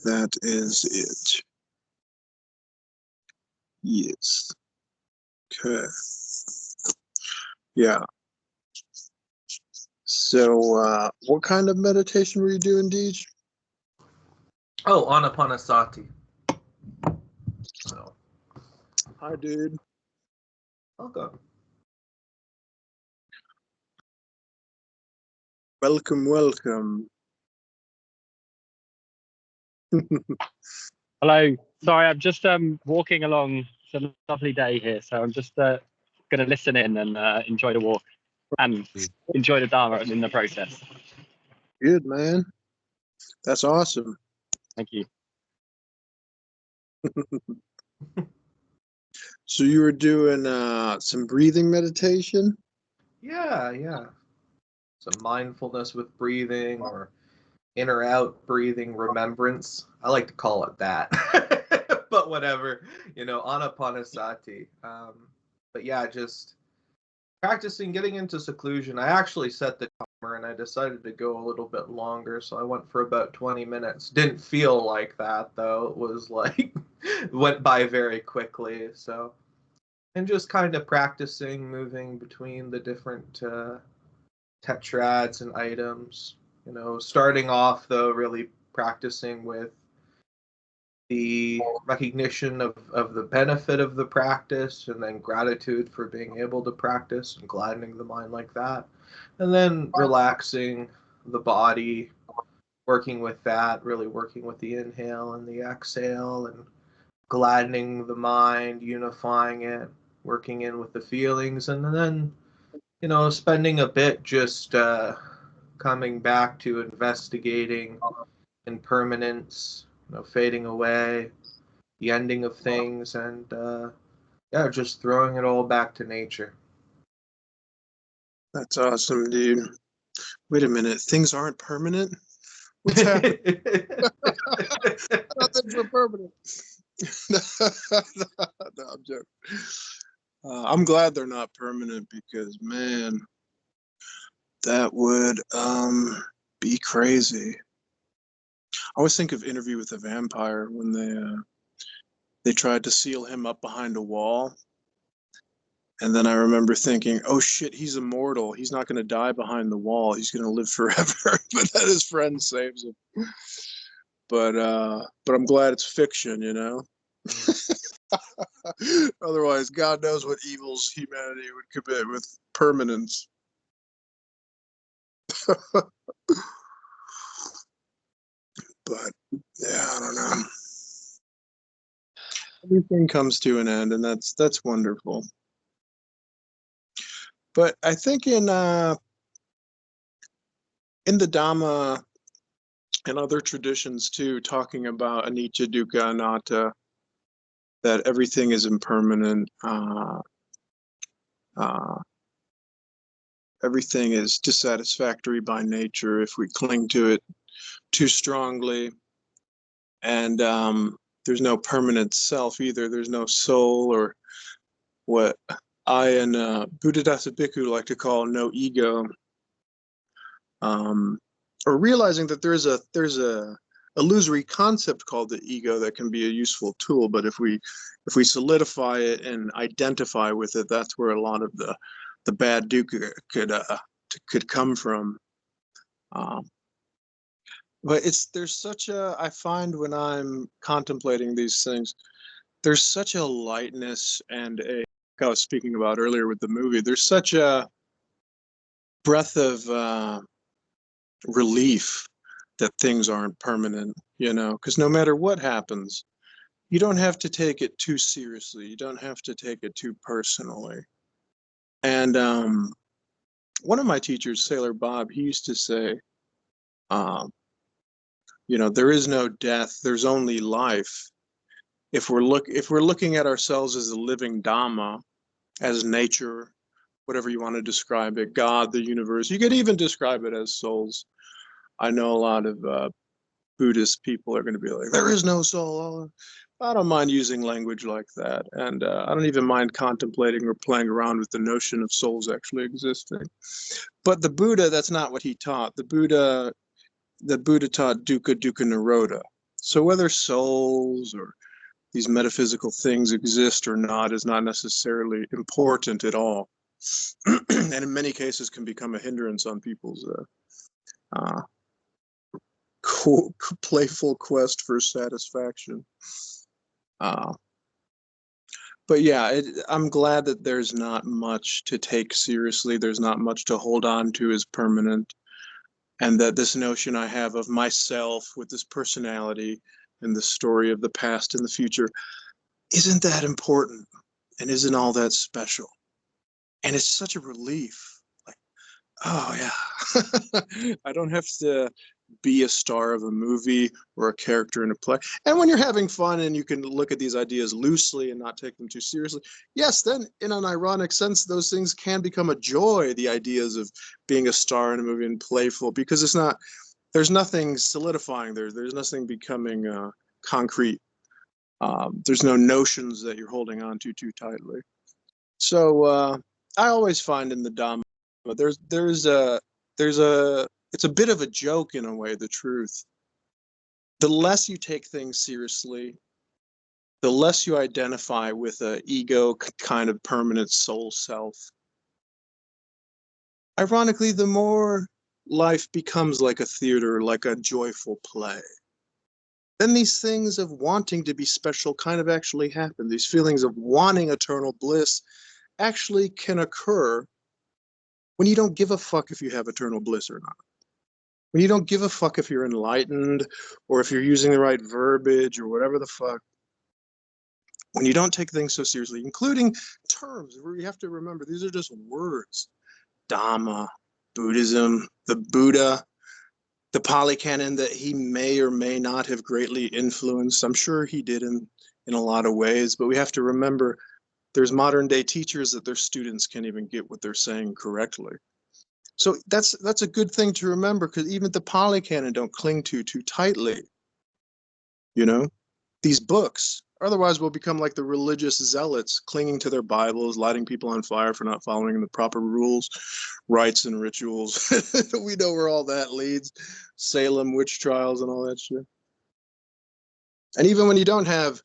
That is it. Yes. Okay. Yeah. So, what kind of meditation were you doing, Deej? Oh, Anapanasati. So. Hi, dude. Welcome. Welcome. Hello. Sorry, I'm just walking along. It's a lovely day here, so I'm just going to listen in and enjoy the walk and enjoy the Dharma in the process. Good, man. That's awesome. Thank you. So you were doing some breathing meditation? Yeah. Some mindfulness with breathing, or in or out breathing remembrance. I like to call it that. But whatever, Anapanasati. But yeah, just practicing getting into seclusion. I actually set the timer and I decided to go a little bit longer, so I went for about 20 minutes. Didn't feel like that though. It was like went by very quickly. So, and just kind of practicing moving between the different tetrads and items. Starting off though, really practicing with the recognition of the benefit of the practice, and then gratitude for being able to practice and gladdening the mind like that. And then relaxing the body, working with that, really working with the inhale and the exhale, and gladdening the mind, unifying it, working in with the feelings, and then, spending a bit just coming back to investigating impermanence, fading away, the ending of things, and just throwing it all back to nature. That's awesome, dude. Wait a minute, things aren't permanent? What's happening? I thought things were permanent. No, I'm joking. I'm glad they're not permanent because, man, that would be crazy. I always think of Interview with a Vampire when they tried to seal him up behind a wall. And then I remember thinking, oh shit, he's immortal. He's not going to die behind the wall. He's going to live forever. But then his friend saves him. But I'm glad it's fiction, Otherwise, God knows what evils humanity would commit with permanence. But yeah, I don't know. Everything comes to an end, and that's wonderful. But I think in the Dhamma and other traditions too, talking about anicca, dukkha, anatta, that everything is impermanent. Everything is dissatisfactory by nature if we cling to it too strongly. And there's no permanent self either. There's no soul, or what I and Buddhadasa Bhikkhu like to call no ego. Or realizing that there's a illusory concept called the ego that can be a useful tool, but if we solidify it and identify with it, that's where a lot of the bad dukkha could come from. But there's such a, I find when I'm contemplating these things, there's such a lightness and like I was speaking about earlier with the movie, there's such a breath of relief that things aren't permanent, because no matter what happens, you don't have to take it too seriously. You don't have to take it too personally. And one of my teachers, Sailor Bob, he used to say, there is no death, there's only life. If we're looking at ourselves as a living Dhamma, as nature, whatever you want to describe it, God, the universe, you could even describe it as souls. I know a lot of Buddhist people are going to be like, there is no soul. I don't mind using language like that. And I don't even mind contemplating or playing around with the notion of souls actually existing. But the Buddha, that's not what he taught. The Buddha taught dukkha, dukkha, nirodha. So whether souls or these metaphysical things exist or not is not necessarily important at all. And in many cases can become a hindrance on people's playful quest for satisfaction. But yeah, I'm glad that there's not much to take seriously. There's not much to hold on to as permanent. And that this notion I have of myself with this personality and the story of the past and the future isn't that important and isn't all that special. And it's such a relief. Like, oh yeah, I don't have to be a star of a movie or a character in a play. And when you're having fun and you can look at these ideas loosely and not take them too seriously, yes, then in an ironic sense, those things can become a joy, the ideas of being a star in a movie and playful, because there's nothing solidifying there. There's nothing becoming concrete. There's no notions that you're holding on to too tightly. So I always find in the Dhamma, it's a bit of a joke in a way, the truth. The less you take things seriously, the less you identify with an ego kind of permanent soul self. Ironically, the more life becomes like a theater, like a joyful play. Then these things of wanting to be special kind of actually happen. These feelings of wanting eternal bliss actually can occur when you don't give a fuck if you have eternal bliss or not. When you don't give a fuck if you're enlightened or if you're using the right verbiage or whatever the fuck. When you don't take things so seriously, including terms, where you have to remember these are just words. Dhamma, Buddhism, the Buddha, the Pali Canon that he may or may not have greatly influenced. I'm sure he did in a lot of ways, but we have to remember there's modern day teachers that their students can't even get what they're saying correctly. So that's a good thing to remember, because even the Pali Canon don't cling to too tightly. You know, these books. Otherwise, we'll become like the religious zealots, clinging to their Bibles, lighting people on fire for not following the proper rules, rites, and rituals. We know where all that leads. Salem witch trials and all that shit. And even when you don't have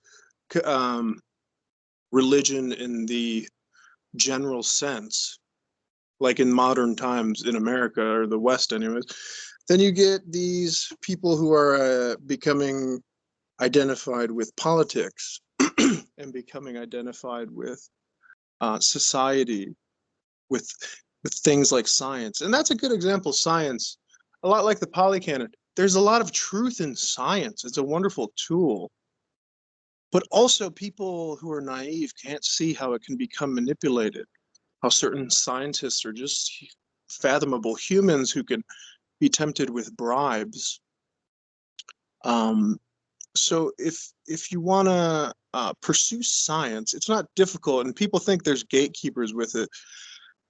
religion in the general sense, like in modern times in America, or the West anyways, then you get these people who are becoming identified with politics and becoming identified with society, with things like science. And that's a good example. Science, a lot like the Pali Canon, there's a lot of truth in science. It's a wonderful tool. But also people who are naive can't see how it can become manipulated, how certain scientists are just fathomable humans who can be tempted with bribes. So if you want to pursue science, it's not difficult, and people think there's gatekeepers with it.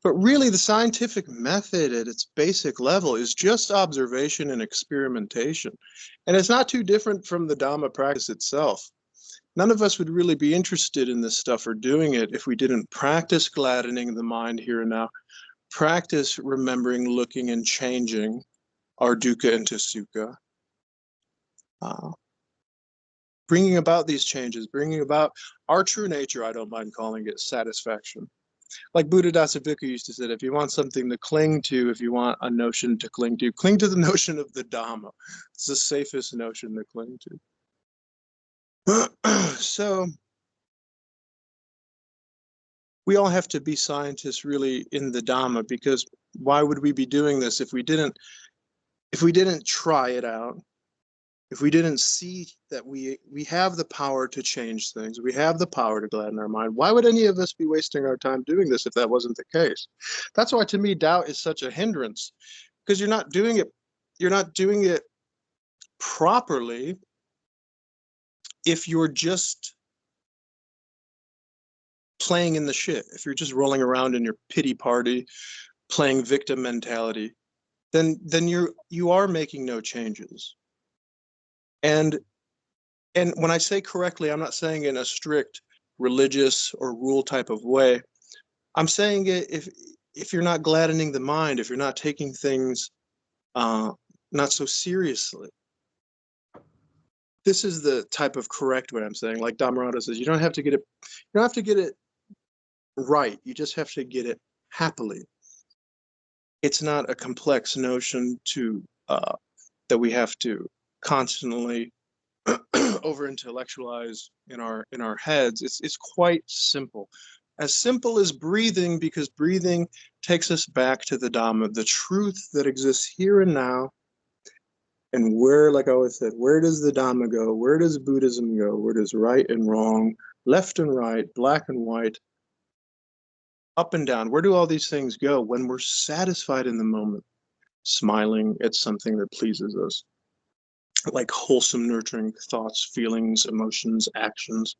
But really, the scientific method at its basic level is just observation and experimentation. And it's not too different from the Dhamma practice itself. None of us would really be interested in this stuff or doing it if we didn't practice gladdening the mind here and now, practice remembering, looking, and changing our dukkha into sukha. Bringing about these changes, bringing about our true nature, I don't mind calling it satisfaction. Like Buddhadasa Bhikkhu used to say, if you want something to cling to, if you want a notion to cling to the notion of the Dhamma. It's the safest notion to cling to. So we all have to be scientists really in the Dhamma, because why would we be doing this if we didn't try it out? If we didn't see that we have the power to change things, we have the power to gladden our mind, why would any of us be wasting our time doing this if that wasn't the case? That's why, to me, doubt is such a hindrance, because you're not doing it properly if you're just playing in the shit. If you're just rolling around in your pity party, playing victim mentality, then you are making no changes. And when I say correctly, I'm not saying in a strict religious or rule type of way. I'm saying it if you're not gladdening the mind, if you're not taking things not so seriously. this is the type of correct way I'm saying. Like Dhammarato says, you don't have to get it right. You just have to get it happily. It's not a complex notion to that we have to constantly over intellectualize in our heads. It's quite simple. As simple as breathing, because breathing takes us back to the Dhamma, the truth that exists here and now. And where, like I always said, where does the Dhamma go? Where does Buddhism go? Where does right and wrong, left and right, black and white, up and down? Where do all these things go when we're satisfied in the moment, smiling at something that pleases us? Like wholesome, nurturing thoughts, feelings, emotions, actions.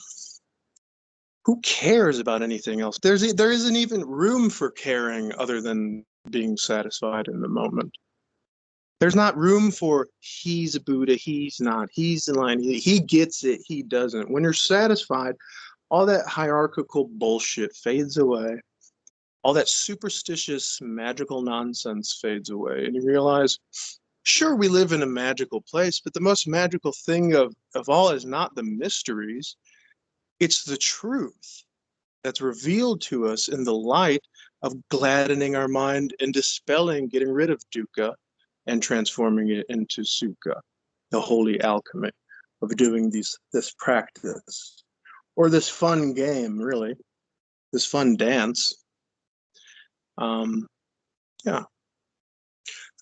Who cares about anything else? There isn't even room for caring other than being satisfied in the moment. There's not room for he's a Buddha, he's not, he's in line, he gets it, he doesn't. When you're satisfied, all that hierarchical bullshit fades away. All that superstitious, magical nonsense fades away. And you realize, sure, we live in a magical place, but the most magical thing of all is not the mysteries. It's the truth that's revealed to us in the light of gladdening our mind and dispelling, getting rid of dukkha and transforming it into sukha, the holy alchemy of doing this practice, or this fun game, really, this fun dance. Yeah.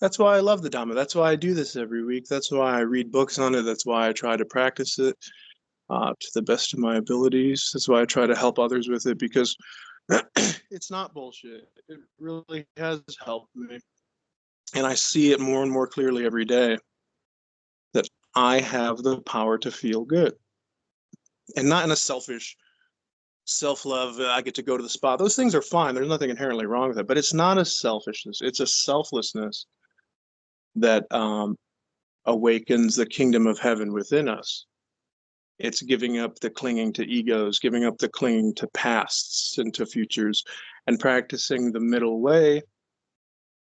That's why I love the Dhamma. That's why I do this every week. That's why I read books on it. That's why I try to practice it to the best of my abilities. That's why I try to help others with it, because it's not bullshit. It really has helped me. And I see it more and more clearly every day that I have the power to feel good. And not in a selfish, self-love, I get to go to the spa. Those things are fine. There's nothing inherently wrong with it. But it's not a selfishness. It's a selflessness that awakens the kingdom of heaven within us. It's giving up the clinging to egos, giving up the clinging to pasts and to futures, and practicing the middle way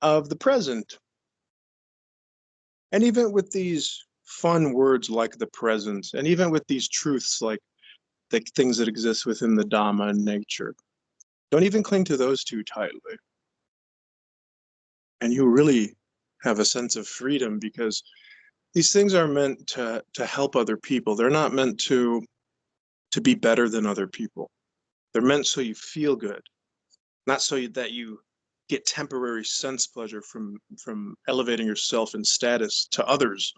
of the present. And even with these fun words like the present, and even with these truths like the things that exist within the Dhamma and nature, don't even cling to those too tightly. And you really have a sense of freedom, because these things are meant to help other people. They're not meant to be better than other people. They're meant so you feel good, not so that you get temporary sense pleasure from elevating yourself in status to others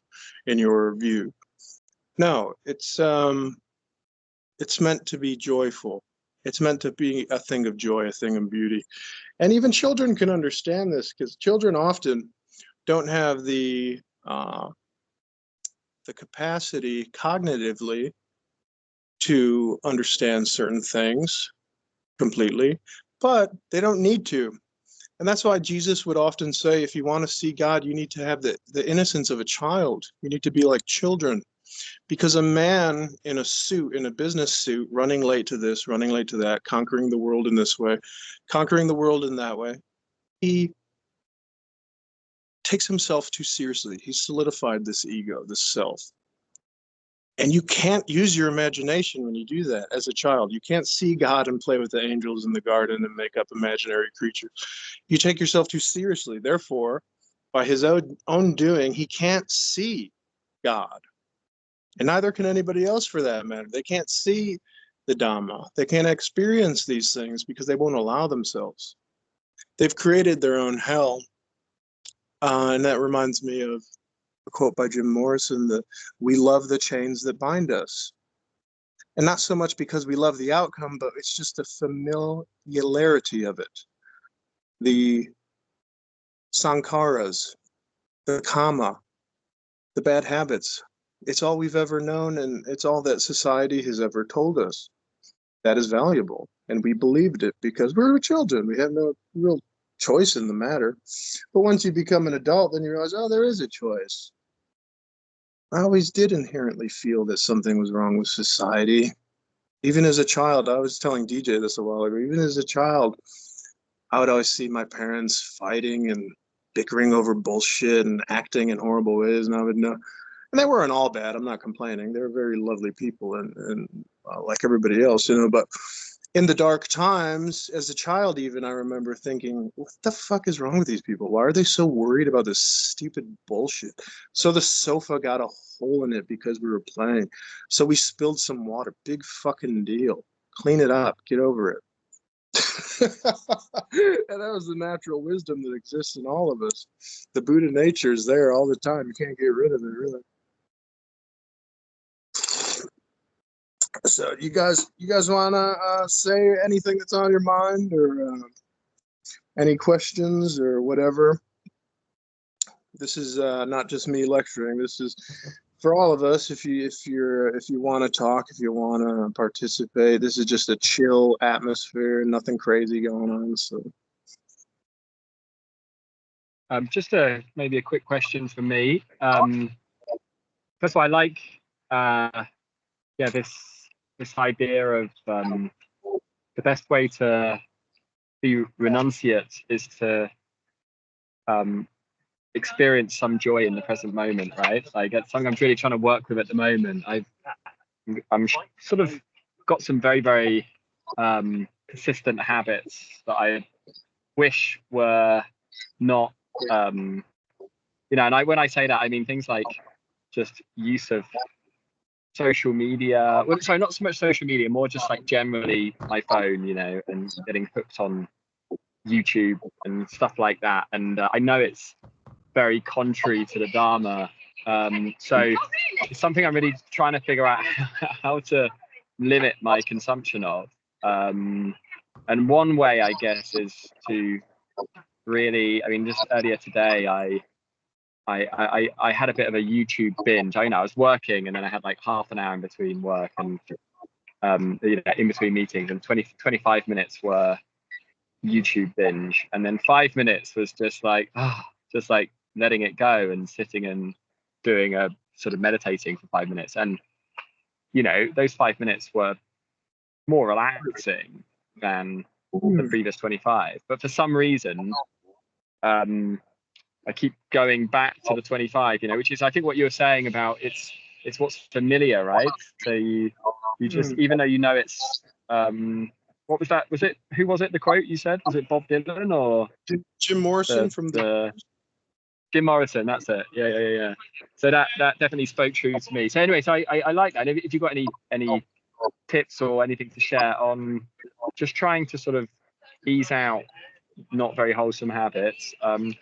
in your view. No, it's meant to be joyful. It's meant to be a thing of joy, a thing of beauty. And even children can understand this, because children often don't have the capacity cognitively to understand certain things completely, but they don't need to. And that's why Jesus would often say, if you want to see God, you need to have the innocence of a child. You need to be like children. Because a man in a suit, in a business suit, running late to this, running late to that, conquering the world in this way, conquering the world in that way, he takes himself too seriously. He's solidified this ego, this self. And you can't use your imagination when you do that as a child. You can't see God and play with the angels in the garden and make up imaginary creatures. You take yourself too seriously. Therefore, by his own doing, he can't see God. And neither can anybody else for that matter. They can't see the Dhamma. They can't experience these things because they won't allow themselves. They've created their own hell. And that reminds me of a quote by Jim Morrison, that we love the chains that bind us. And not so much because we love the outcome, but it's just a familiarity of it. The sankharas, the kama, the bad habits, it's all we've ever known, and it's all that society has ever told us. That is valuable. And we believed it because we were children. We had no real choice in the matter. But once you become an adult, then you realize, oh, there is a choice. I always did inherently feel that something was wrong with society. Even as a child, I was telling DJ this a while ago, even as a child, I would always see my parents fighting and bickering over bullshit and acting in horrible ways. And I would know, And they weren't all bad. I'm not complaining. They were very lovely people, and like everybody else, but in the dark times, as a child even, I remember thinking, what the fuck is wrong with these people? Why are they so worried about this stupid bullshit? So the sofa got a hole in it because we were playing. So we spilled some water. Big fucking deal. Clean it up. Get over it. And that was the natural wisdom that exists in all of us. The Buddha nature is there all the time. You can't get rid of it, really. So you guys want to say anything that's on your mind, or any questions or whatever? This is not just me lecturing. This is for all of us. If you want to talk, if you want to participate, this is just a chill atmosphere. Nothing crazy going on. So, just maybe a quick question for me. First of all, I like this idea of the best way to be renunciate is to experience some joy in the present moment, right? Like it's something I'm really trying to work with at the moment. I'm sort of got some very, very persistent habits that I wish were not, and when I say that, I mean things like just use of social media. Well, sorry, not so much social media, more just like generally my phone, and getting hooked on YouTube and stuff like that. And I know it's very contrary to the Dharma. So it's something I'm really trying to figure out how to limit my consumption of. And one way, I guess, is to really, just earlier today, I had a bit of a YouTube binge. I was working, and then I had like half an hour in between work and in between meetings, and 25 minutes were YouTube binge, and then 5 minutes was just like letting it go and sitting and doing a sort of meditating for 5 minutes. And those 5 minutes were more relaxing than the previous 25. But for some reason, I keep going back to the 25, which is, I think, what you were saying about it's what's familiar, right? So you just, even though it's, what was that? Who was it? The quote you said, was it Bob Dylan or Jim Morrison from the Jim Morrison? That's it. Yeah. So that definitely spoke true to me. So anyway, so I like that. If you've got any tips or anything to share on just trying to sort of ease out not very wholesome habits. And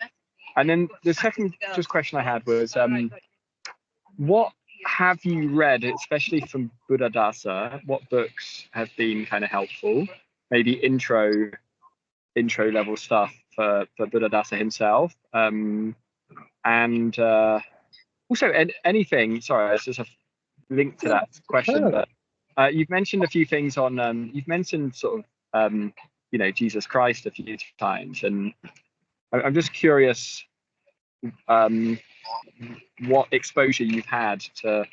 then the second question I had was, what have you read, especially from Buddhadasa? What books have been kind of helpful? Maybe intro level stuff for Buddhadasa himself. And also anything. Sorry, it's just a link to that question. But you've mentioned a few things on. You've mentioned sort of Jesus Christ a few times, and I'm just curious what exposure you've had to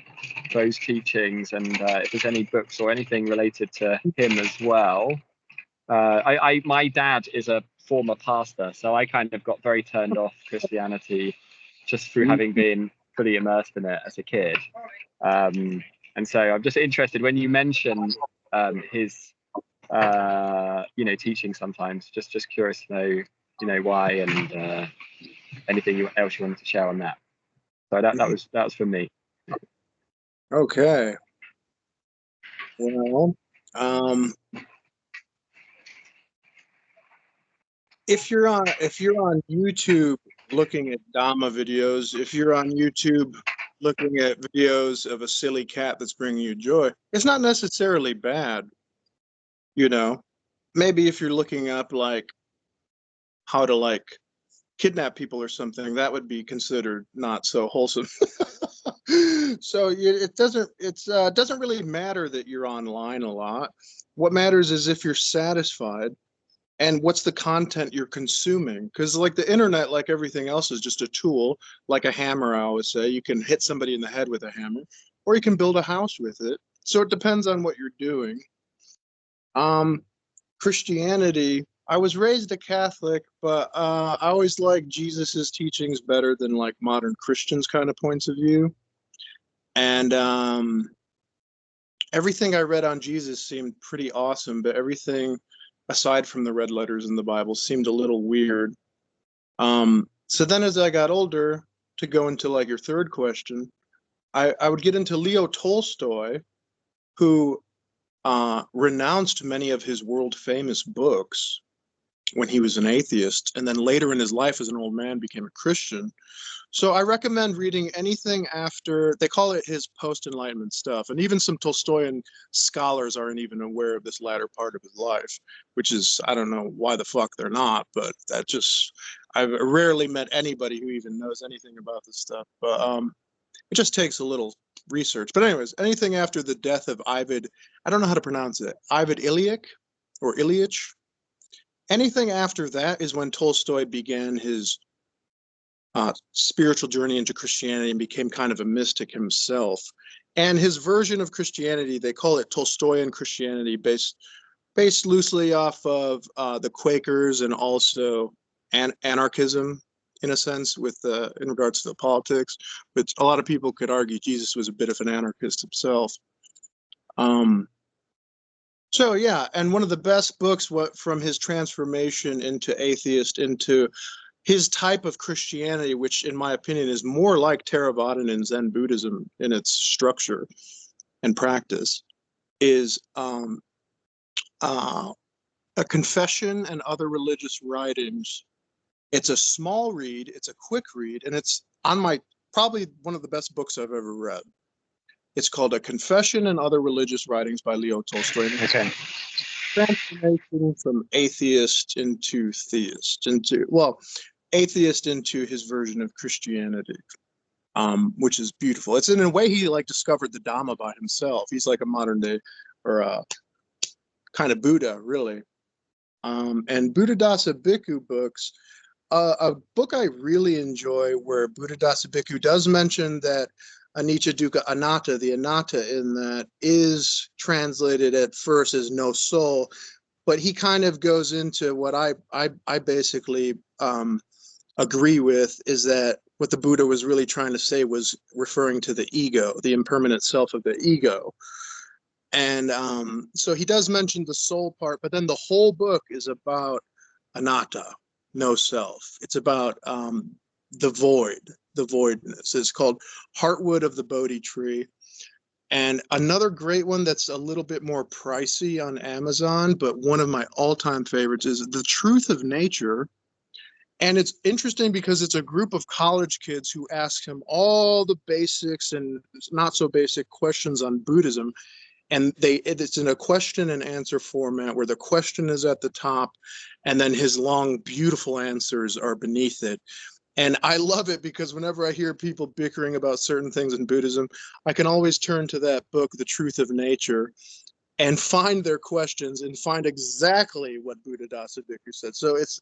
those teachings, and if there's any books or anything related to him as well. My dad is a former pastor, so I kind of got very turned off Christianity just through having been fully immersed in it as a kid. And so I'm just interested when you mention his teaching sometimes, just curious to know why, and anything else you wanted to share on that. So that was from me. Okay. Well, if you're on YouTube looking at Dhamma videos, if you're on YouTube looking at videos of a silly cat that's bringing you joy, it's not necessarily bad. Maybe if you're looking up like how to kidnap people or something, that would be considered not so wholesome. So it doesn't really matter that you're online a lot. What matters is if you're satisfied and what's the content you're consuming. Because the internet, like everything else, is just a tool, like a hammer. I always say you can hit somebody in the head with a hammer, or you can build a house with it. So it depends on what you're doing. Christianity, I was raised a Catholic, but I always liked Jesus's teachings better than modern Christians' kind of points of view. And everything I read on Jesus seemed pretty awesome, but everything aside from the red letters in the Bible seemed a little weird. So then as I got older, to go into like your third question, I would get into Leo Tolstoy, who renounced many of his world famous books when he was an atheist, and then later in his life as an old man became a Christian. So I recommend reading anything after, they call it his post-Enlightenment stuff, and even some Tolstoyan scholars aren't even aware of this latter part of his life, which is, I don't know why the fuck they're not, but that just, I've rarely met anybody who even knows anything about this stuff. But it just takes a little research. But anyways, anything after the death of Ivan, I don't know how to pronounce it, Ivan Ilyich or Ilyich. Anything after that is when Tolstoy began his spiritual journey into Christianity and became kind of a mystic himself. And his version of Christianity, they call it Tolstoyan Christianity, based loosely off of the Quakers and also anarchism, in a sense, with in regards to the politics. But a lot of people could argue Jesus was a bit of an anarchist himself. So yeah, and one of the best books from his transformation into atheist, into his type of Christianity, which in my opinion is more like Theravada and Zen Buddhism in its structure and practice, is A Confession and Other Religious Writings. It's a small read, it's a quick read, and it's on my, probably one of the best books I've ever read. It's called A Confession and Other Religious Writings by Leo Tolstoy. Okay. Transformation from atheist into theist, atheist into his version of Christianity, which is beautiful. It's in a way he like discovered the Dhamma by himself. He's like a modern day or a kind of Buddha, really. And Buddhadasa Bhikkhu books, a book I really enjoy where Buddhadasa Bhikkhu does mention that anicca dukkha anatta, the anatta in that is translated at first as no soul, but he kind of goes into what I basically agree with, is that what the Buddha was really trying to say was referring to the ego, the impermanent self of the ego. And so he does mention the soul part, but then the whole book is about anatta, no self. It's about the void, the voidness. It's called Heartwood of the Bodhi Tree. And another great one that's a little bit more pricey on Amazon, but one of my all-time favorites, is The Truth of Nature. And it's interesting because it's a group of college kids who ask him all the basics and not so basic questions on Buddhism. And it's in a question and answer format where the question is at the top and then his long, beautiful answers are beneath it. And I love it because whenever I hear people bickering about certain things in Buddhism, I can always turn to that book, The Truth of Nature, and find their questions and find exactly what Buddhadasa Bhikkhu said. So it's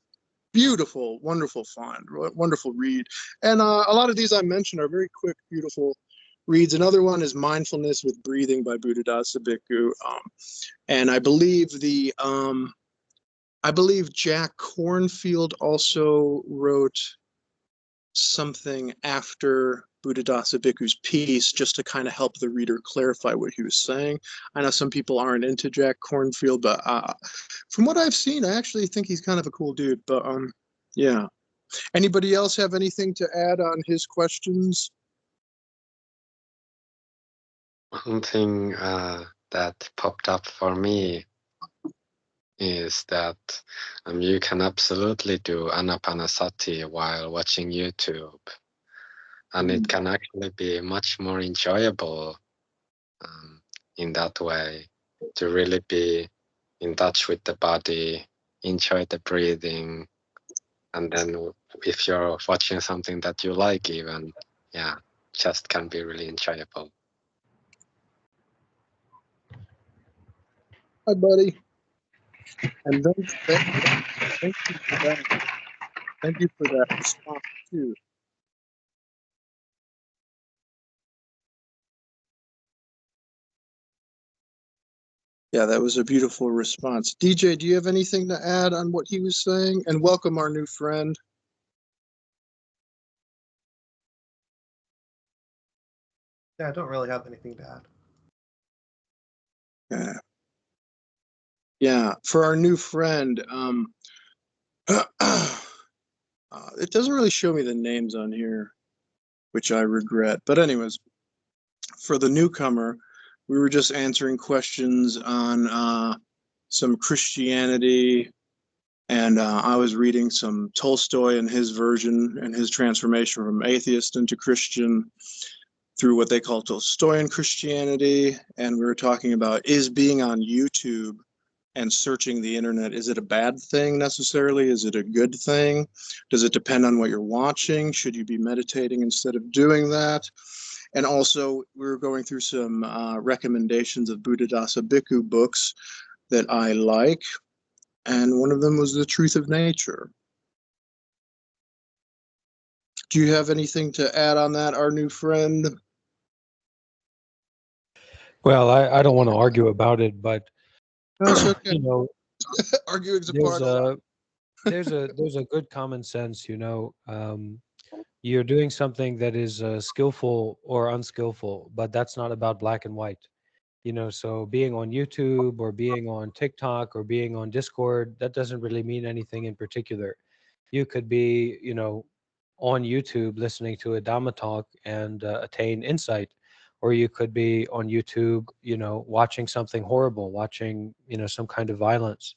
beautiful, wonderful find, wonderful read. And a lot of these I mentioned are very quick, beautiful reads. Another one is Mindfulness with Breathing by Buddhadasa Bhikkhu. And I believe Jack Kornfield also wrote something after Buddhadasa Bhikkhu's piece just to kind of help the reader clarify what he was saying. I know some people aren't into Jack Kornfield, but from what I've seen, I actually think he's kind of a cool dude. But yeah. Anybody else have anything to add on his questions? One thing that popped up for me is that you can absolutely do anapanasati while watching YouTube, and it can actually be much more enjoyable in that way, to really be in touch with the body, enjoy the breathing, and then if you're watching something that you like, even, yeah, just can be really enjoyable. Hi, buddy. And thank you for that. Thank you for that response too. Yeah, that was a beautiful response. DJ, do you have anything to add on what he was saying? And welcome our new friend. Yeah, I don't really have anything to add. Yeah. Yeah. For our new friend, it doesn't really show me the names on here, which I regret. But anyways, for the newcomer, we were just answering questions on some Christianity, and I was reading some Tolstoy and his version and his transformation from atheist into Christian through what they call Tolstoyan Christianity. And we were talking about, is being on YouTube and searching the internet, is it a bad thing necessarily? Is it a good thing? Does it depend on what you're watching? Should you be meditating instead of doing that? And also, we were going through some recommendations of Buddhadasa Bhikkhu books that I like. And one of them was The Truth of Nature. Do you have anything to add on that, our new friend? Well, I don't want to argue about it, but That's okay. you know, Arguing's a there's part of life. there's a good common sense. You're doing something that is skillful or unskillful, but that's not about black and white. So being on YouTube or being on TikTok or being on Discord, that doesn't really mean anything in particular. You could be, on YouTube listening to a Dhamma talk and attain insight, or you could be on YouTube, watching something horrible, watching, some kind of violence.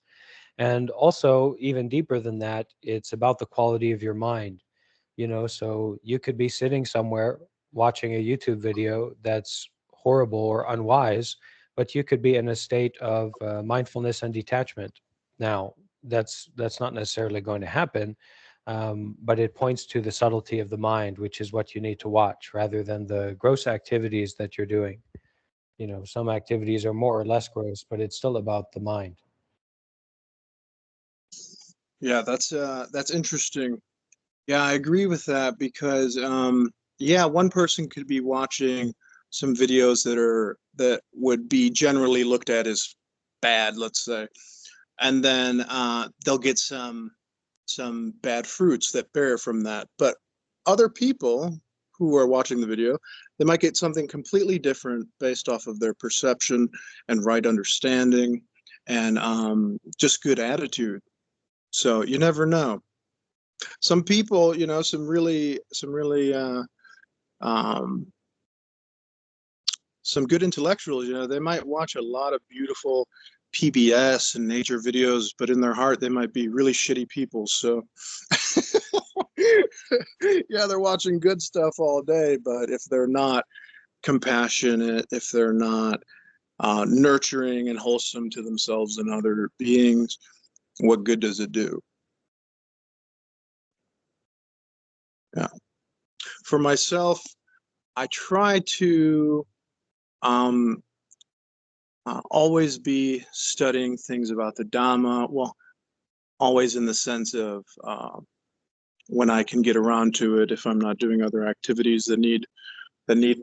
And also, even deeper than that, it's about the quality of your mind. So you could be sitting somewhere watching a YouTube video that's horrible or unwise, but you could be in a state of mindfulness and detachment. Now, that's not necessarily going to happen, but it points to the subtlety of the mind, which is what you need to watch, rather than the gross activities that you're doing. Some activities are more or less gross, but it's still about the mind. Yeah, that's interesting. Yeah, I agree with that because yeah, one person could be watching some videos that would be generally looked at as bad, let's say, and then they'll get some bad fruits that bear from that. But other people who are watching the video, they might get something completely different based off of their perception and right understanding and just good attitude. So you never know. Some people, um, some good intellectuals, they might watch a lot of beautiful PBS and nature videos, but in their heart, they might be really shitty people. So, yeah, they're watching good stuff all day, but if they're not compassionate, if they're not nurturing and wholesome to themselves and other beings, what good does it do? Yeah. For myself, I try to um, always be studying things about the Dhamma. Well, always in the sense of when I can get around to it, if I'm not doing other activities that need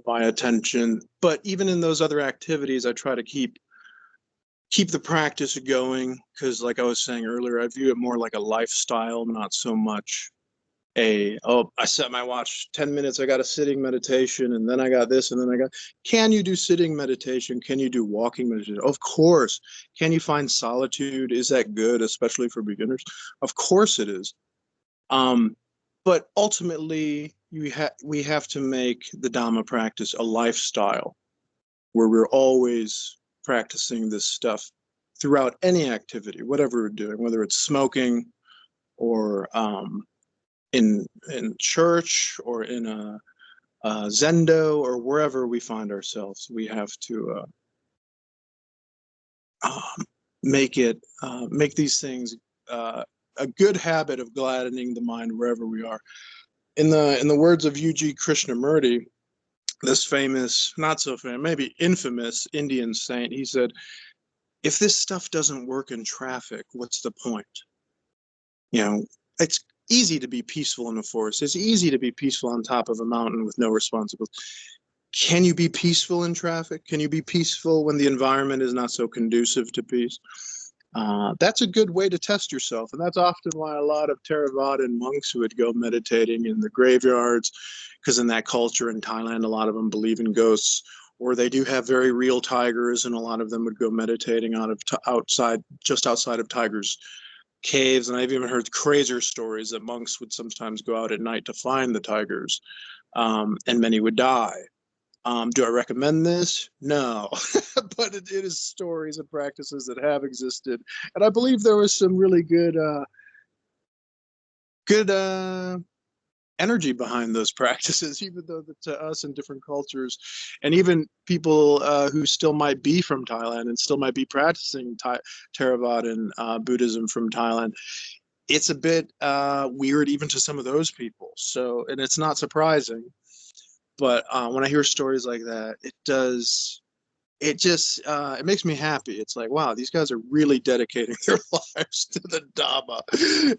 my attention. But even in those other activities, I try to keep the practice going because, like I was saying earlier, I view it more like a lifestyle, not so much I set my watch 10 minutes, I got a sitting meditation, and then I got this, and then can you do sitting meditation? Can you do walking meditation? Of course. Can you find solitude? Is that good, especially for beginners? Of course it is. But ultimately, we have to make the Dhamma practice a lifestyle where we're always practicing this stuff throughout any activity, whatever we're doing, whether it's smoking or in church or in a zendo or wherever we find ourselves. We have to make these things a good habit of gladdening the mind wherever we are. In the words of U.G. Krishnamurti, this famous, not so famous, maybe infamous Indian saint, he said, if this stuff doesn't work in traffic, what's the point? It's easy to be peaceful in the forest. It's easy to be peaceful on top of a mountain with no responsibility. Can you be peaceful in traffic? Can you be peaceful when the environment is not so conducive to peace? That's a good way to test yourself. And that's often why a lot of Theravadan monks would go meditating in the graveyards, because in that culture in Thailand, a lot of them believe in ghosts, or they do have very real tigers, and a lot of them would go meditating just outside of tigers' caves. And I've even heard crazier stories that monks would sometimes go out at night to find the tigers, and many would die. Do I recommend this? No, but it is stories and practices that have existed, and I believe there was some really good energy behind those practices, even though to us in different cultures, and even people who still might be from Thailand and still might be practicing Theravadan Buddhism from Thailand, it's a bit weird even to some of those people. So, and it's not surprising. But when I hear stories like that, it makes me happy. It's like, wow, these guys are really dedicating their lives to the Dhamma.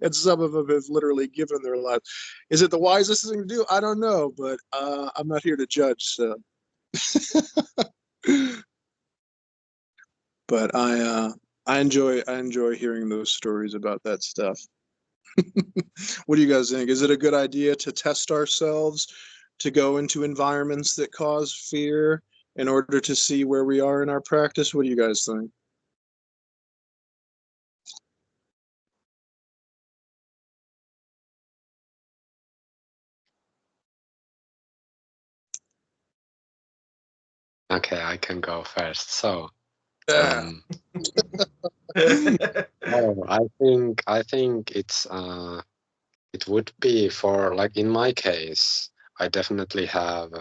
And some of them have literally given their lives. Is it the wisest thing to do? I don't know, but I'm not here to judge. So. But I enjoy hearing those stories about that stuff. What do you guys think? Is it a good idea to test ourselves, to go into environments that cause fear in order to see where we are in our practice? What do you guys think? Okay, I can go first. So, Yeah. oh, I think it would be for, like, in my case, I definitely have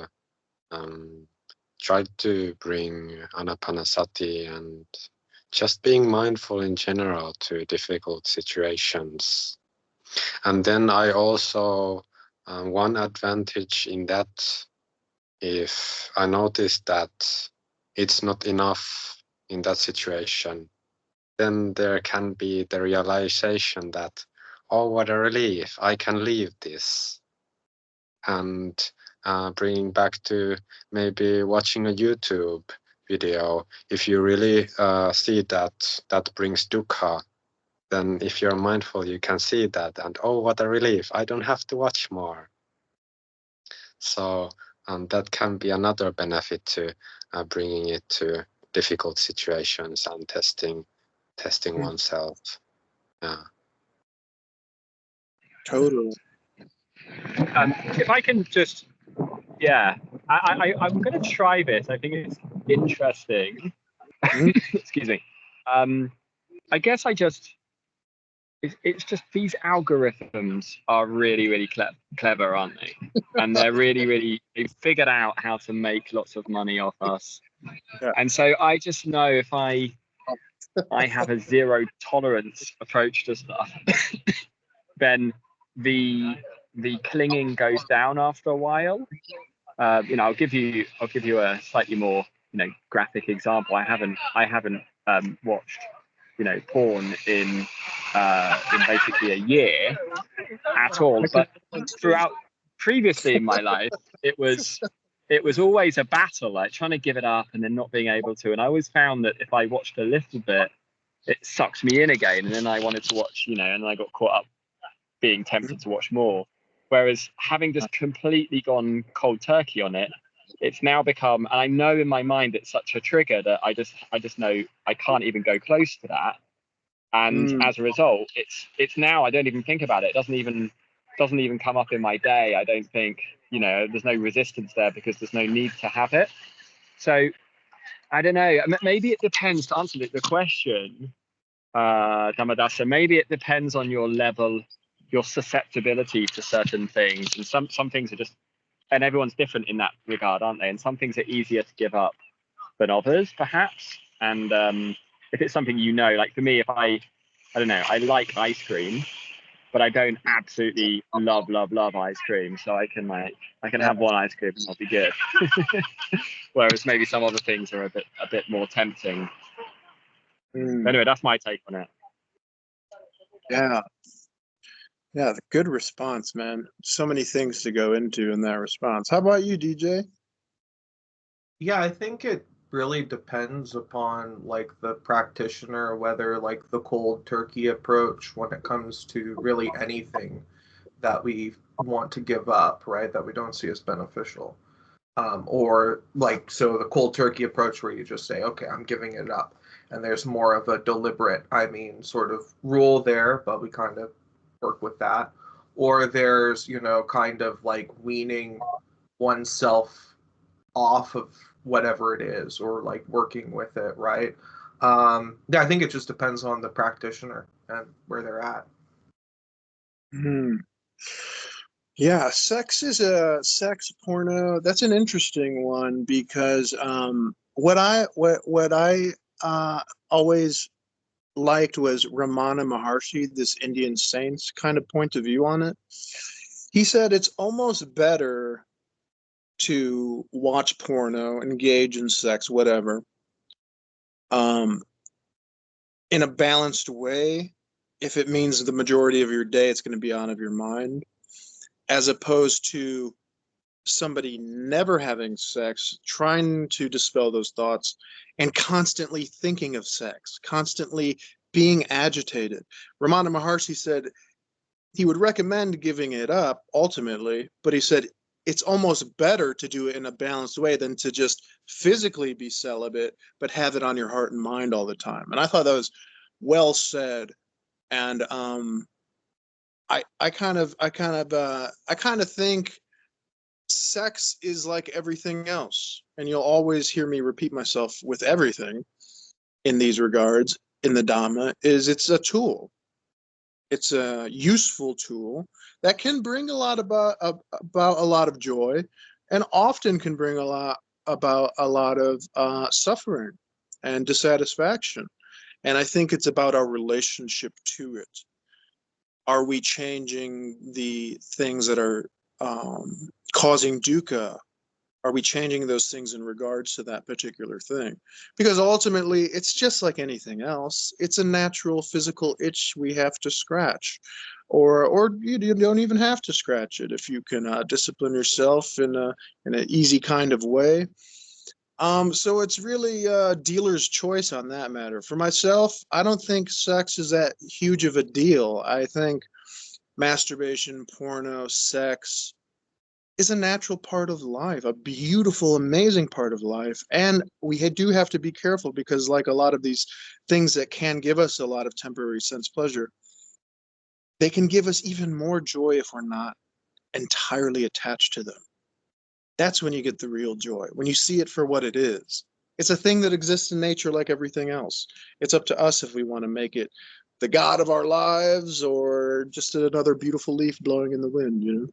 tried to bring anapanasati and just being mindful in general to difficult situations. And then I also, one advantage in that, if I notice that it's not enough in that situation, then there can be the realization that, oh, what a relief, I can leave this. And bringing back to maybe watching a YouTube video, if you really see that brings dukkha, then if you're mindful, you can see that, and oh, what a relief, I don't have to watch more. So that can be another benefit to bringing it to difficult situations and testing oneself. Yeah. Totally. If I can just, yeah, I'm going to try this. I think it's interesting. Excuse me. I guess it's just these algorithms are really, really clever, aren't they? And they're really, they've figured out how to make lots of money off us. Yeah. And so I just know if I have a zero tolerance approach to stuff, then the clinging goes down after a while. I'll give you a slightly more graphic example. I haven't watched porn in basically a year at all. But throughout previously in my life, it was always a battle, like trying to give it up and then not being able to. And I always found that if I watched a little bit, it sucks me in again, and then I wanted to watch, and I got caught up being tempted to watch more. Whereas having just completely gone cold turkey on it, it's now become, and I know in my mind it's such a trigger that I just know I can't even go close to that. And as a result, it's now I don't even think about it. It doesn't even come up in my day. I don't think, there's no resistance there because there's no need to have it. So I don't know. Maybe it depends, to answer the question, Dhammadasa. Maybe it depends on your level, your susceptibility to certain things, and some things are just, and everyone's different in that regard, aren't they? And some things are easier to give up than others, perhaps. And if it's something like for me, if I don't know, I like ice cream, but I don't absolutely love ice cream, so I can have one ice cream and I'll be good. Whereas maybe some other things are a bit more tempting. Anyway, that's my take on it. Yeah, good response, man. So many things to go into in that response. How about you, DJ? Yeah, I think it really depends upon like the practitioner, whether like the cold turkey approach when it comes to really anything that we want to give up, right? That we don't see as beneficial. Or like, so the cold turkey approach where you just say, okay, I'm giving it up. And there's more of a deliberate, sort of rule there, but we kind of work with that. Or there's, kind of like weaning oneself off of whatever it is, or like working with it, right? Yeah, I think it just depends on the practitioner and where they're at. Hmm. Yeah, sex porno. That's an interesting one because what I always liked was Ramana Maharshi, this Indian saint's kind of point of view on it. He said it's almost better to watch porno, engage in sex, whatever, um, in a balanced way, if it means the majority of your day it's going to be out of your mind, as opposed to somebody never having sex, trying to dispel those thoughts, and constantly thinking of sex, constantly being agitated. Ramana Maharshi said he would recommend giving it up ultimately, but he said it's almost better to do it in a balanced way than to just physically be celibate, but have it on your heart and mind all the time. And I thought that was well said. And I kind of think sex is like everything else, and you'll always hear me repeat myself with everything in these regards in the Dhamma, is it's a tool. It's a useful tool that can bring a lot about a lot of joy, and often can bring a lot about a lot of suffering and dissatisfaction. And I think it's about our relationship to it. Are we changing the things that are causing dukkha? Are we changing those things in regards to that particular thing? Because ultimately, it's just like anything else. It's a natural physical itch we have to scratch. Or you don't even have to scratch it if you can discipline yourself in an easy kind of way. So it's really a dealer's choice on that matter. For myself, I don't think sex is that huge of a deal. I think masturbation, porno, sex is a natural part of life, a beautiful, amazing part of life. And we do have to be careful because, like a lot of these things that can give us a lot of temporary sense pleasure, they can give us even more joy if we're not entirely attached to them. That's when you get the real joy, when you see it for what it is. It's a thing that exists in nature like everything else. It's up to us if we want to make it the God of our lives or just another beautiful leaf blowing in the wind, you know?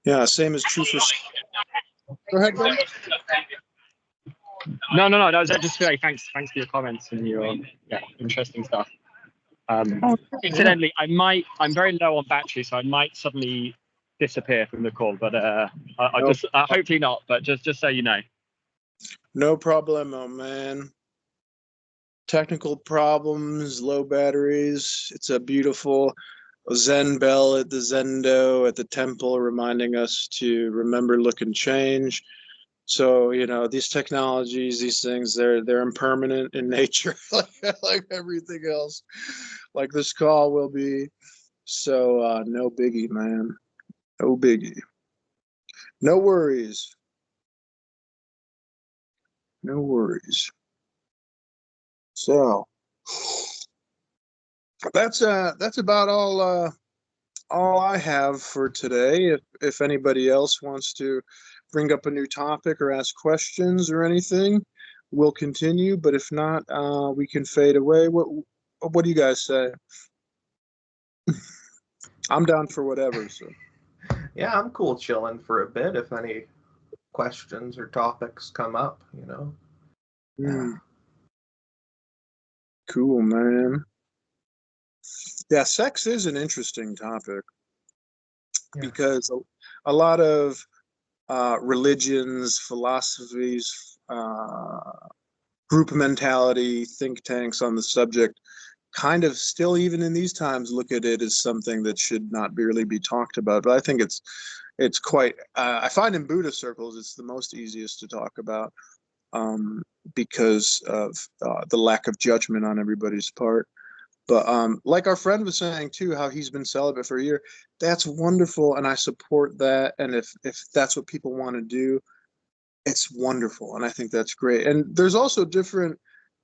Yeah, same is true for. Go ahead, Ben. No. That was just really thanks for your comments and your interesting stuff. Incidentally, I'm very low on battery, so I might suddenly disappear from the call, but I just hopefully not. But just so you know. No problemo, man. Technical problems, low batteries. It's a beautiful Zen bell at the Zendo at the temple reminding us to remember, look, and change. So, these technologies, these things, they're impermanent in nature, like everything else, like this call will be. So, no biggie, man. No biggie. No worries. No worries. So that's about all I have for today. If anybody else wants to bring up a new topic or ask questions or anything, we'll continue. But if not, we can fade away. What do you guys say? I'm down for whatever. So Yeah, I'm cool chilling for a bit if any questions or topics come up, Yeah. Cool, man. Yeah, sex is an interesting topic because a lot of religions, philosophies, group mentality, think tanks on the subject kind of still, even in these times, look at it as something that should not really be talked about. But I think it's quite, I find in Buddhist circles, it's the most easiest to talk about, because of the lack of judgment on everybody's part. But like our friend was saying too, how he's been celibate for a year, that's wonderful, and I support that. And if that's what people want to do, it's wonderful, and I think that's great. And there's also different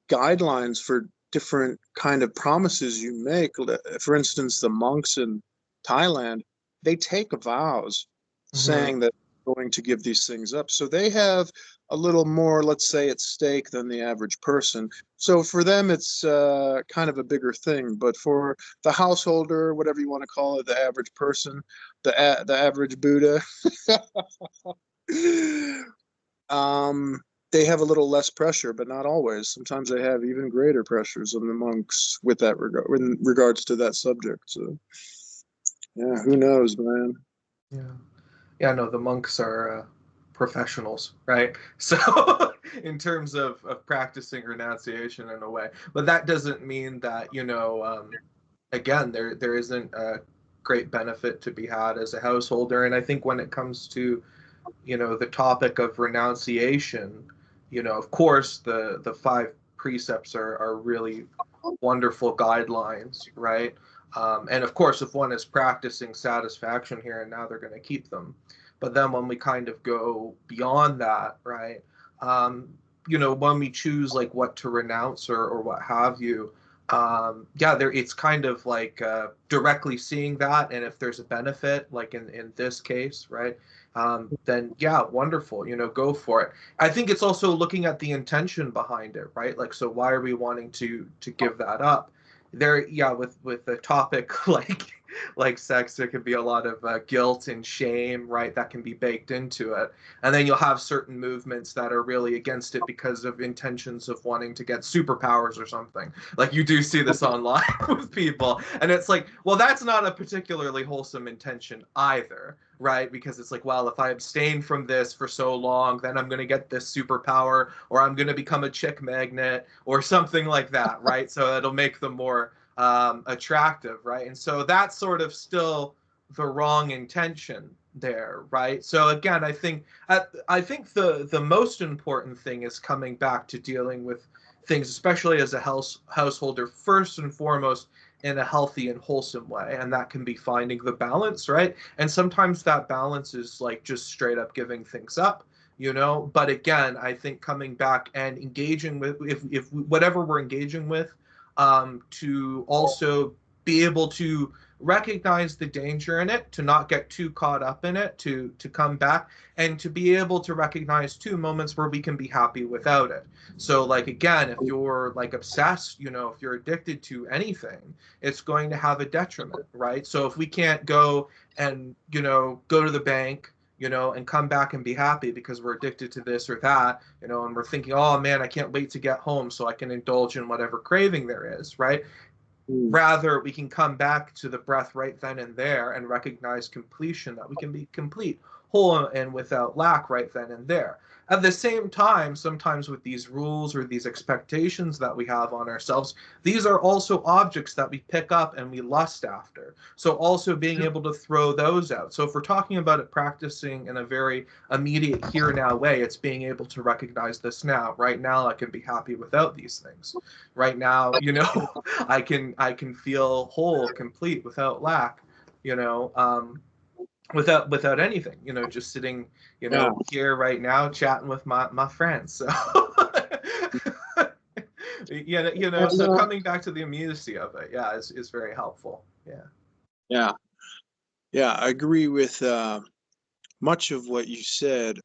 guidelines for different kind of promises you make. For instance, the monks in Thailand, they take vows saying that they're going to give these things up. So they have a little more, let's say, at stake than the average person. So for them, it's kind of a bigger thing. But for the householder, whatever you want to call it, the average person, the average Buddha, they have a little less pressure, but not always. Sometimes they have even greater pressures on the monks with that regard, in regards to that subject. So, yeah, who knows, man? Yeah. No, the monks are professionals, right? So, in terms of practicing renunciation in a way, but that doesn't mean that, you know, again, there isn't a great benefit to be had as a householder. And I think when it comes to, you know, the topic of renunciation, you know, of course, the 5 precepts are really wonderful guidelines, right? And of course, if one is practicing satisfaction here and now, they're going to keep them. But then when we kind of go beyond that, right? You know, when we choose like what to renounce or what have you, it's kind of like directly seeing that, and if there's a benefit, like in this case, right? Then yeah, wonderful, you know, go for it. I think it's also looking at the intention behind it, right? Like, so why are we wanting to give that up? There, yeah, with a topic like sex, there can be a lot of guilt and shame, right? That can be baked into it. And then you'll have certain movements that are really against it because of intentions of wanting to get superpowers or something. Like you do see this online with people. And it's like, well, that's not a particularly wholesome intention either, right? Because it's like, well, if I abstain from this for so long, then I'm going to get this superpower, or I'm going to become a chick magnet or something like that, right? So it'll make them more attractive, right? And so that's sort of still the wrong intention there, right? So again, I think the most important thing is coming back to dealing with things, especially as a householder, first and foremost in a healthy and wholesome way, and that can be finding the balance, right? And sometimes that balance is like just straight up giving things up, you know. But again, I think coming back and engaging with, if whatever we're engaging with, to also be able to recognize the danger in it, to not get too caught up in it, to come back and to be able to recognize 2 moments where we can be happy without it. So like, again, if you're like obsessed, you know, if you're addicted to anything, it's going to have a detriment, right? So if we can't go and, you know, go to the bank, you know, and come back and be happy because we're addicted to this or that, you know, and we're thinking, oh man, I can't wait to get home so I can indulge in whatever craving there is, right? Rather, we can come back to the breath right then and there and recognize completion, that we can be complete, whole, and without lack right then and there. At the same time, sometimes with these rules or these expectations that we have on ourselves, these are also objects that we pick up and we lust after. So also being able to throw those out. So if we're talking about it practicing in a very immediate here now way, it's being able to recognize this now. Right now, I can be happy without these things. Right now, you know, I can feel whole, complete, without lack, you know, without anything, you know, just sitting, you know, here right now chatting with my friends. So yeah, you know, so coming back to the immediacy of it, yeah, is very helpful. Yeah. I agree with much of what you said.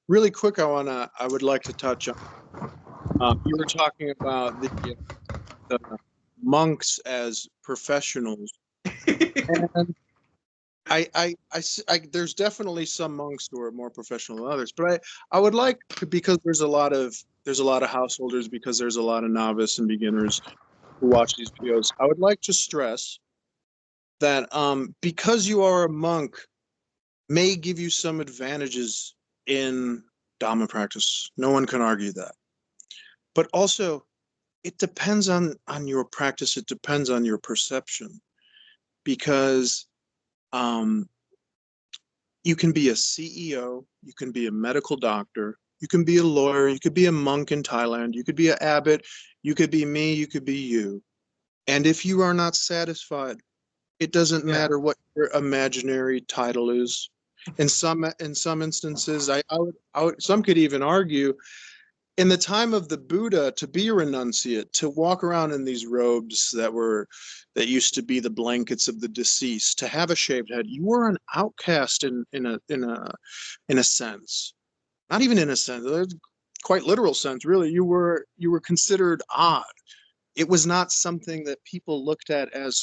Really quick, I would like to touch on, you were talking about the monks as professionals. And there's definitely some monks who are more professional than others, but I would like to, because there's a lot of householders, because there's a lot of novice and beginners who watch these videos. I would like to stress that because you are a monk may give you some advantages in Dhamma practice. No one can argue that. But also, it depends on your practice. It depends on your perception, because You can be a CEO, you can be a medical doctor, you can be a lawyer, you could be a monk in Thailand, you could be an abbot, you could be me, you could be you. And if you are not satisfied, it doesn't matter what your imaginary title is. In some instances, I would, some could even argue, in the time of the Buddha, to be a renunciate, to walk around in these robes that used to be the blankets of the deceased, to have a shaved head, you were an outcast in a sense. Not even in a sense, quite literal sense, really. You were considered odd. It was not something that people looked at as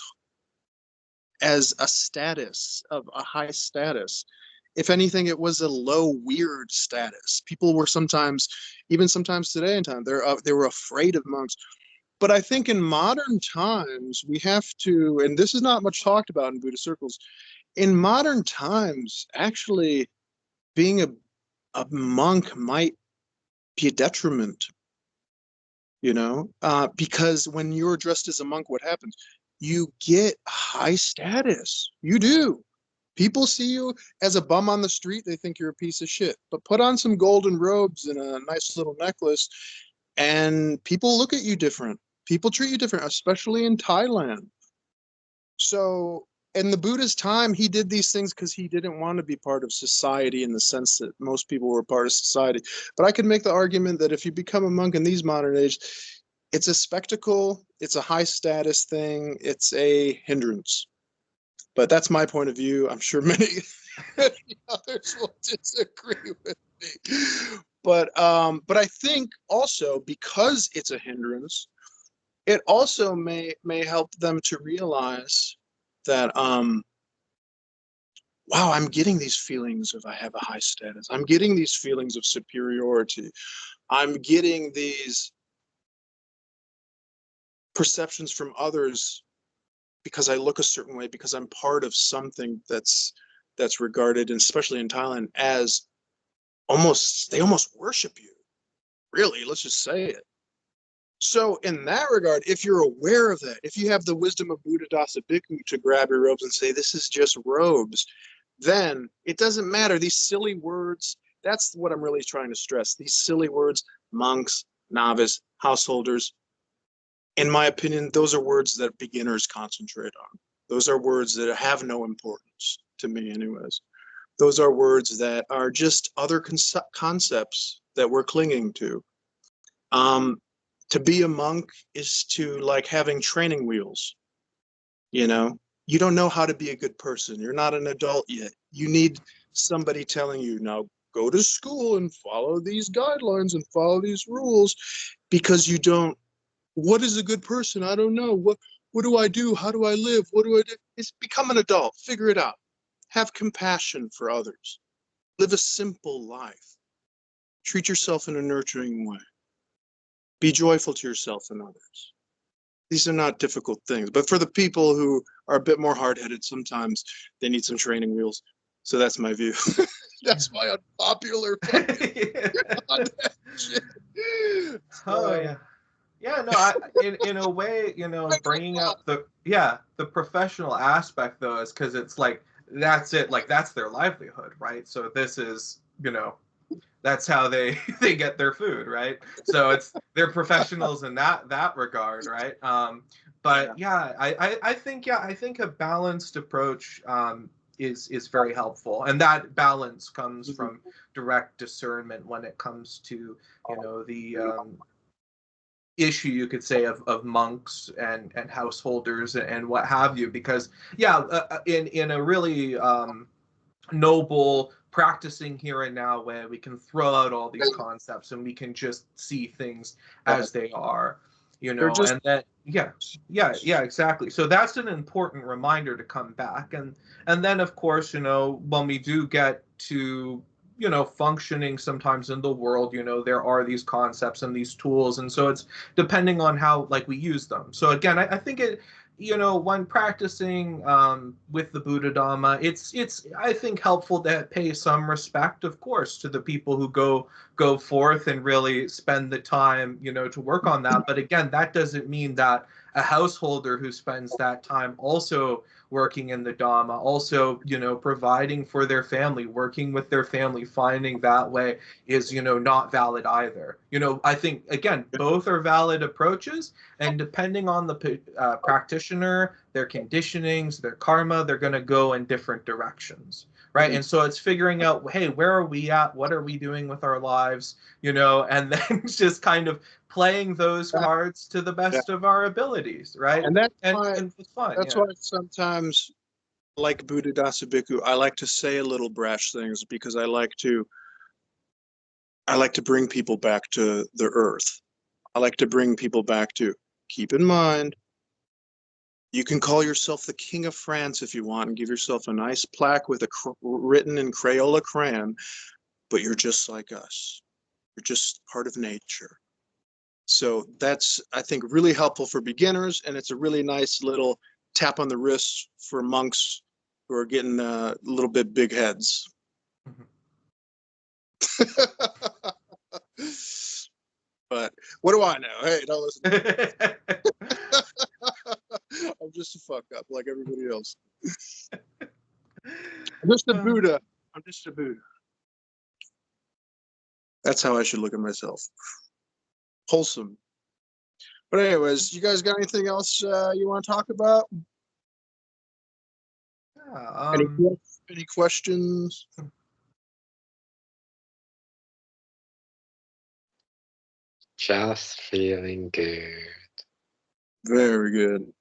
a status, of a high status. If anything, it was a low, weird status. People were sometimes today in time, they were afraid of monks. But I think in modern times, we have to, and this is not much talked about in Buddhist circles, in modern times, actually being a monk might be a detriment, because when you're dressed as a monk, what happens? You get high status. You do. People see you as a bum on the street, they think you're a piece of shit. But put on some golden robes and a nice little necklace, and people look at you different. People treat you different, especially in Thailand. So in the Buddha's time, he did these things because he didn't want to be part of society in the sense that most people were part of society. But I could make the argument that if you become a monk in these modern age, it's a spectacle, it's a high status thing, it's a hindrance. But that's my point of view. I'm sure many others will disagree with me. But I think also because it's a hindrance, it also may help them to realize that wow, I'm getting these feelings of I have a high status. I'm getting these feelings of superiority. I'm getting these perceptions from others because I look a certain way, because I'm part of something that's regarded, and especially in Thailand, as they almost worship you. Really, let's just say it. So in that regard, if you're aware of that, if you have the wisdom of Buddhadasa Bhikkhu to grab your robes and say, this is just robes, then it doesn't matter. These silly words, that's what I'm really trying to stress. These silly words, monks, novice, householders, in my opinion, those are words that beginners concentrate on. Those are words that have no importance to me anyways. Those are words that are just other concepts that we're clinging to. To be a monk is to like having training wheels. You don't know how to be a good person. You're not an adult yet. You need somebody telling you, now go to school and follow these guidelines and follow these rules, because you don't. What is a good person? I don't know. What do I do? How do I live? What do I do? It's become an adult. Figure it out. Have compassion for others. Live a simple life. Treat yourself in a nurturing way. Be joyful to yourself and others. These are not difficult things. But for the people who are a bit more hard-headed, sometimes they need some training wheels. So that's my view. That's my unpopular opinion on that shit. Oh, yeah. Yeah, no, in a way, bringing up the professional aspect, though, is because it's like, that's it, like, that's their livelihood, right? So this is, that's how they get their food, right? So they're professionals in that regard, right? But I think a balanced approach is very helpful, and that balance comes from direct discernment when it comes to the issue, you could say, of monks and householders and what have you, because in a really noble practicing here and now way, we can throw out all these concepts and we can just see things as they are, and then exactly. So that's an important reminder to come back, and then of course, when we do get to functioning sometimes in the world, there are these concepts and these tools, and so it's depending on how we use them. So again, I think it, when practicing with the Buddha Dhamma, it's I think helpful to pay some respect, of course, to the people who go forth and really spend the time, to work on that. But again, that doesn't mean that a householder who spends that time also working in the Dhamma, also, you know, providing for their family, working with their family, finding that way is, you know, not valid either. You know, I think, again, both are valid approaches, and depending on the practitioner, their conditionings, their karma, they're going to go in different directions. Right. And so it's figuring out, hey, where are we at? What are we doing with our lives? You know, and then just kind of playing those cards to the best of our abilities. Right. And that's And why, it's fun. that's why sometimes, like Buddhadasa Bhikkhu, I like to say a little brash things because I like to bring people back to the earth. I like to bring people back to, keep in mind, you can call yourself the King of France if you want and give yourself a nice plaque with written in Crayola crayon, but you're just like us. You're just part of nature. So that's, I think, really helpful for beginners, and it's a really nice little tap on the wrist for monks who are getting a little bit big heads. But what do I know? Hey, don't listen. I'm just a fuck up like everybody else. I'm just a Buddha. I'm just a Buddha. That's how I should look at myself. Wholesome. But anyways, you guys got anything else you want to talk about? Yeah, Any questions? Just feeling good. Very good.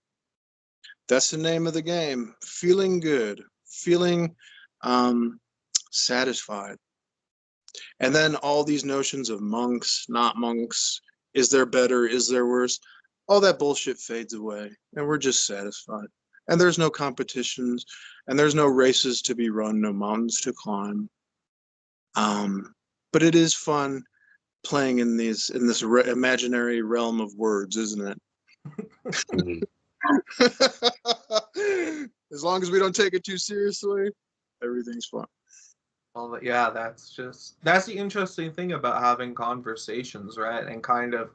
That's the name of the game. Feeling good. Feeling satisfied. And then all these notions of monks, not monks, is there better, is there worse? All that bullshit fades away, and we're just satisfied. And there's no competitions, and there's no races to be run, no mountains to climb. But it is fun playing in this imaginary realm of words, isn't it? Mhm. As long as we don't take it too seriously, everything's fun. well, yeah, that's the interesting thing about having conversations, right? And kind of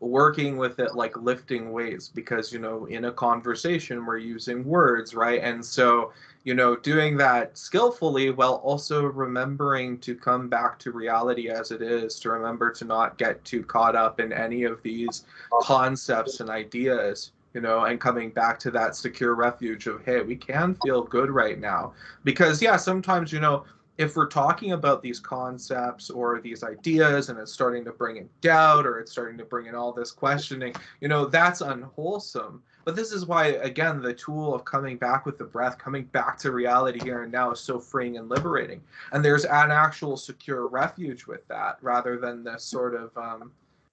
working with it like lifting weights, because, you know, in a conversation we're using words, right? And so, you know, doing that skillfully while also remembering to come back to reality as it is, to remember to not get too caught up in any of these concepts and ideas, you know, and coming back to that secure refuge of, hey, we can feel good right now. Because yeah, sometimes, you know, if we're talking about these concepts or these ideas and it's starting to bring in doubt, or it's starting to bring in all this questioning, you know, that's unwholesome. But this is why, again, the tool of coming back with the breath, coming back to reality here and now is so freeing and liberating. And there's an actual secure refuge with that, rather than this sort of,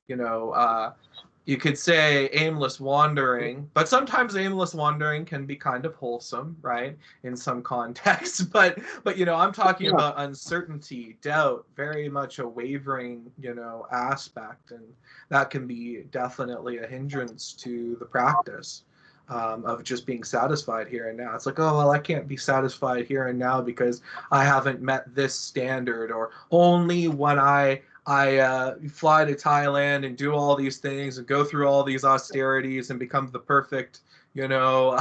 you know, you could say aimless wandering, but sometimes aimless wandering can be kind of wholesome, right, in some contexts. But you know, I'm talking about uncertainty, doubt, very much a wavering, you know, aspect, and that can be definitely a hindrance to the practice of just being satisfied here and now. It's like, oh well, I can't be satisfied here and now because I haven't met this standard, or only when I fly to Thailand and do all these things and go through all these austerities and become the perfect, you know,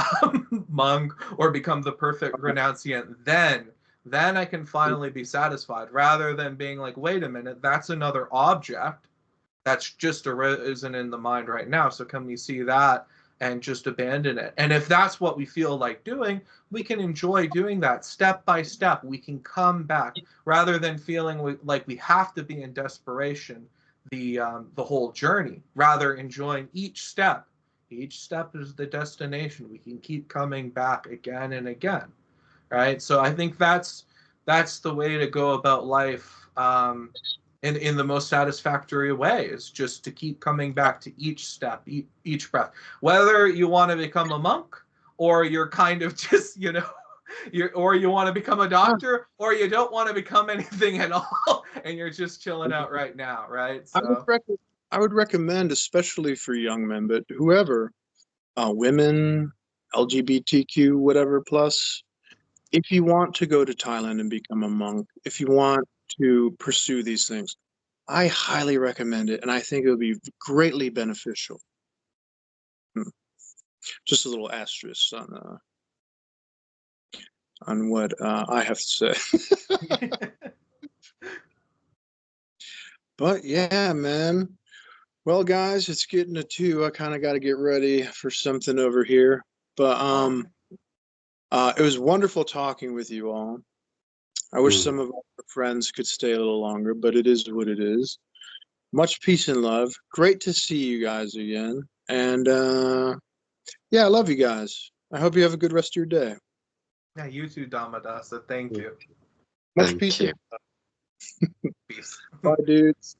monk, or become the perfect renunciant, then I can finally be satisfied, rather than being like, wait a minute, that's another object that's just arisen in the mind right now. So can we see that and just abandon it? And if that's what we feel like doing, we can enjoy doing that step by step. We can come back, rather than feeling like we have to be in desperation the whole journey. Rather, enjoying each step. Each step is the destination. We can keep coming back again and again, right? So I think that's the way to go about life. In the most satisfactory way, is just to keep coming back to each step, each breath. Whether you want to become a monk, or you're kind of just, you know, or you want to become a doctor, or you don't want to become anything at all, and you're just chilling out right now, right? So I would recommend, especially for young men, but whoever, women, LGBTQ, whatever plus, if you want to go to Thailand and become a monk, if you want to pursue these things, I highly recommend it, and I think it would be greatly beneficial. Just a little asterisk on what I have to say. But yeah, man. Well, guys, it's getting to 2. I kind of got to get ready for something over here. But it was wonderful talking with you all. I wish some of our friends could stay a little longer, but it is what it is. Much peace and love. Great to see you guys again. And yeah, I love you guys. I hope you have a good rest of your day. Yeah, you too, Dhammadasa. Thank you. Much Thank peace. you. Peace. Bye, dudes.